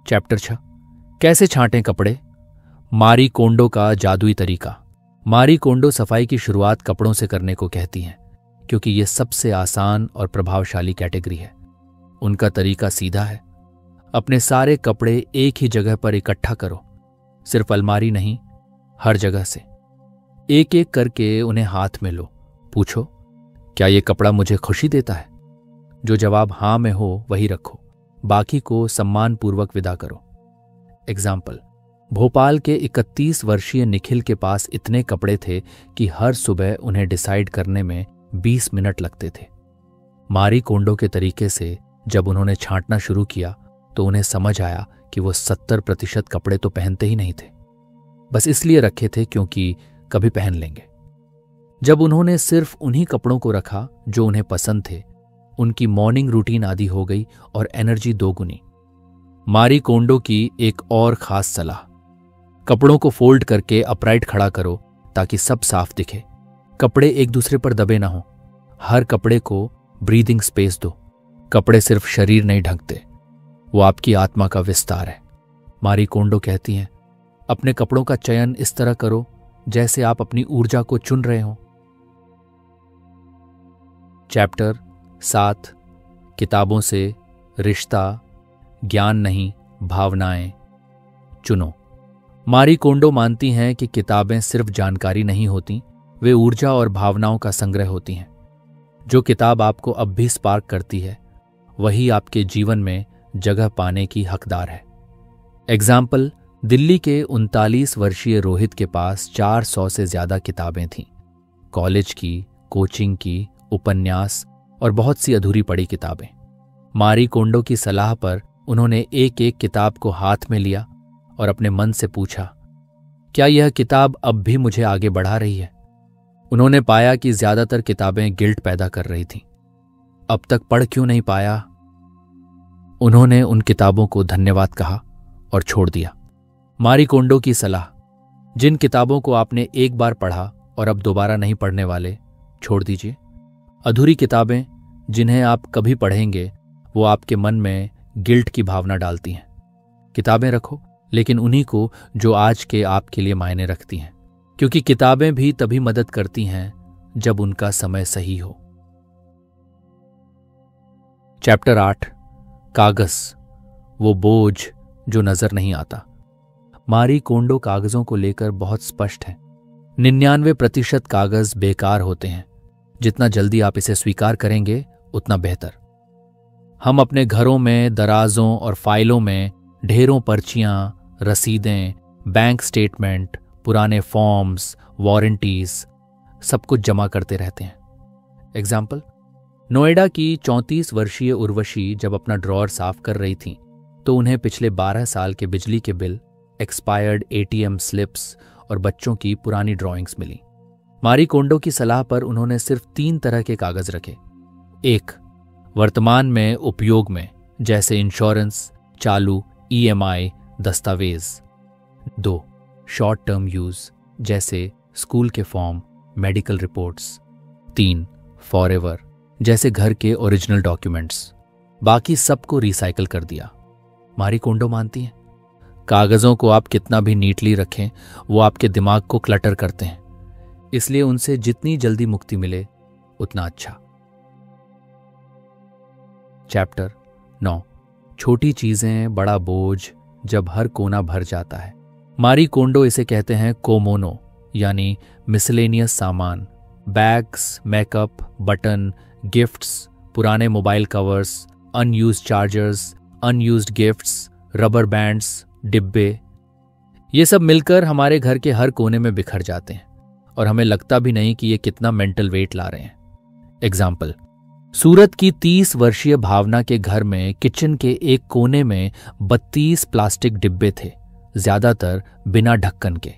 Chapter 6 कैसे छांटें कपड़े। मारी कोंडो का जादुई तरीका। मारी कोंडो सफाई की शुरुआत कपड़ों से करने को कहती हैं क्योंकि ये सबसे आसान और प्रभावशाली कैटेगरी है। उनका तरीका सीधा है। अपने सारे कपड़े एक ही जगह पर इकट्ठा करो, सिर्फ अलमारी नहीं, हर जगह से। एक एक करके उन्हें हाथ में लो। पूछो, क्या ये कपड़ा मुझे खुशी देता है? जो जवाब हाँ में हो वही रखो, बाकी को सम्मानपूर्वक विदा करो। एग्जाम्पल, भोपाल के 31 वर्षीय निखिल के पास इतने कपड़े थे कि हर सुबह उन्हें डिसाइड करने में 20 मिनट लगते थे। मारी कोंडो के तरीके से जब उन्होंने छांटना शुरू किया तो उन्हें समझ आया कि वो 70% कपड़े तो पहनते ही नहीं थे, बस इसलिए रखे थे क्योंकि कभी पहन लेंगे। जब उन्होंने सिर्फ उन्हीं कपड़ों को रखा जो उन्हें पसंद थे, उनकी मॉर्निंग रूटीन आदि हो गई और एनर्जी दोगुनी। मारी कोंडो की एक और खास सलाह, कपड़ों को फोल्ड करके अपराइट खड़ा करो ताकि सब साफ दिखे। कपड़े एक दूसरे पर दबे ना हो। हर कपड़े को ब्रीदिंग स्पेस दो। कपड़े सिर्फ शरीर नहीं ढकते, वो आपकी आत्मा का विस्तार है। मारी कोंडो कहती हैं, अपने कपड़ों का चयन इस तरह करो जैसे आप अपनी ऊर्जा को चुन रहे हो। चैप्टर 7 किताबों से रिश्ता, ज्ञान नहीं भावनाएं चुनो। मारी कोंडो मानती हैं कि किताबें सिर्फ जानकारी नहीं होती, वे ऊर्जा और भावनाओं का संग्रह होती हैं। जो किताब आपको अब भी स्पार्क करती है वही आपके जीवन में जगह पाने की हकदार है। एग्जाम्पल, दिल्ली के 39 वर्षीय रोहित के पास 400 से ज्यादा किताबें थीं। कॉलेज की, कोचिंग की, उपन्यास और बहुत सी अधूरी पड़ी किताबें। मारी कोंडो की सलाह पर उन्होंने एक एक किताब को हाथ में लिया और अपने मन से पूछा, क्या यह किताब अब भी मुझे आगे बढ़ा रही है? उन्होंने पाया कि ज्यादातर किताबें गिल्ट पैदा कर रही थीं। अब तक पढ़ क्यों नहीं पाया? उन्होंने उन किताबों को धन्यवाद कहा और छोड़ दिया। मारी कोंडो की सलाह, जिन किताबों को आपने एक बार पढ़ा और अब दोबारा नहीं पढ़ने वाले, छोड़ दीजिए। अधूरी किताबें जिन्हें आप कभी पढ़ेंगे वो आपके मन में गिल्ट की भावना डालती हैं। किताबें रखो, लेकिन उन्हीं को जो आज के आपके लिए मायने रखती हैं, क्योंकि किताबें भी तभी मदद करती हैं जब उनका समय सही हो। चैप्टर 8 कागज, वो बोझ जो नजर नहीं आता। मारी कोंडो कागजों को लेकर बहुत स्पष्ट है। 99% कागज बेकार होते हैं। जितना जल्दी आप इसे स्वीकार करेंगे उतना बेहतर। हम अपने घरों में, दराजों और फाइलों में ढेरों पर्चियां, रसीदें, बैंक स्टेटमेंट, पुराने फॉर्म्स, वारंटीज, सब कुछ जमा करते रहते हैं। एग्जाम्पल, नोएडा की 34 वर्षीय उर्वशी जब अपना ड्रॉअर साफ कर रही थी तो उन्हें पिछले 12 साल के बिजली के बिल, एक्सपायर्ड ATM स्लिप्स और बच्चों की पुरानी ड्राइंग्स मिली। मारी कोंडो की सलाह पर उन्होंने सिर्फ 3 तरह के कागज रखे। 1, वर्तमान में उपयोग में, जैसे इंश्योरेंस, चालू, EMI, दस्तावेज। 2, शॉर्ट टर्म यूज, जैसे स्कूल के फॉर्म, मेडिकल रिपोर्ट्स। 3, फॉरएवर, जैसे घर के ओरिजिनल डॉक्यूमेंट्स। बाकी सबको रिसाइकल कर दिया। मारी कोंडो मानती हैं, कागजों को आप कितना भी नीटली रखें वो आपके दिमाग को क्लटर करते हैं, इसलिए उनसे जितनी जल्दी मुक्ति मिले उतना अच्छा। चैप्टर 9 छोटी चीजें, बड़ा बोझ जब हर कोना भर जाता है। मारी कोंडो इसे कहते हैं कोमोनो, यानी मिसलेनियस सामान। बैग्स, मेकअप, बटन, गिफ्ट्स, पुराने mobile covers, unused chargers, unused gifts, rubber bands, डिब्बे, ये सब मिलकर हमारे घर के हर कोने में बिखर जाते हैं और हमें लगता भी नहीं कि ये कितना मेंटल वेट ला रहे हैं। एग्जाम्पल, सूरत की 30 वर्षीय भावना के घर में किचन के एक कोने में 32 प्लास्टिक डिब्बे थे, ज्यादातर बिना ढक्कन के।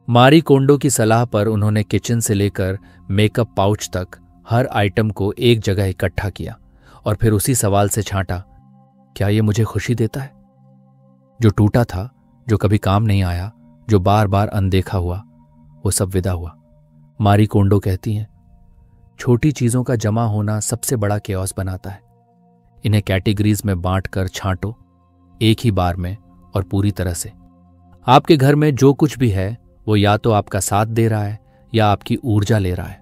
मारी कोंडो की सलाह पर उन्होंने किचन से लेकर मेकअप पाउच तक हर आइटम को एक जगह इकट्ठा किया और फिर उसी सवाल से छांटा, क्या ये मुझे खुशी देता है? जो टूटा था, जो कभी काम नहीं आया, जो बार बार अनदेखा हुआ, वो सब विदा हुआ। मारी कोंडो कहती हैं, छोटी चीजों का जमा होना सबसे बड़ा केओस बनाता है। इन्हें कैटेगरीज में बांटकर छांटो। एक ही बार में और पूरी तरह से। आपके घर में जो कुछ भी है वो या तो आपका साथ दे रहा है या आपकी ऊर्जा ले रहा है।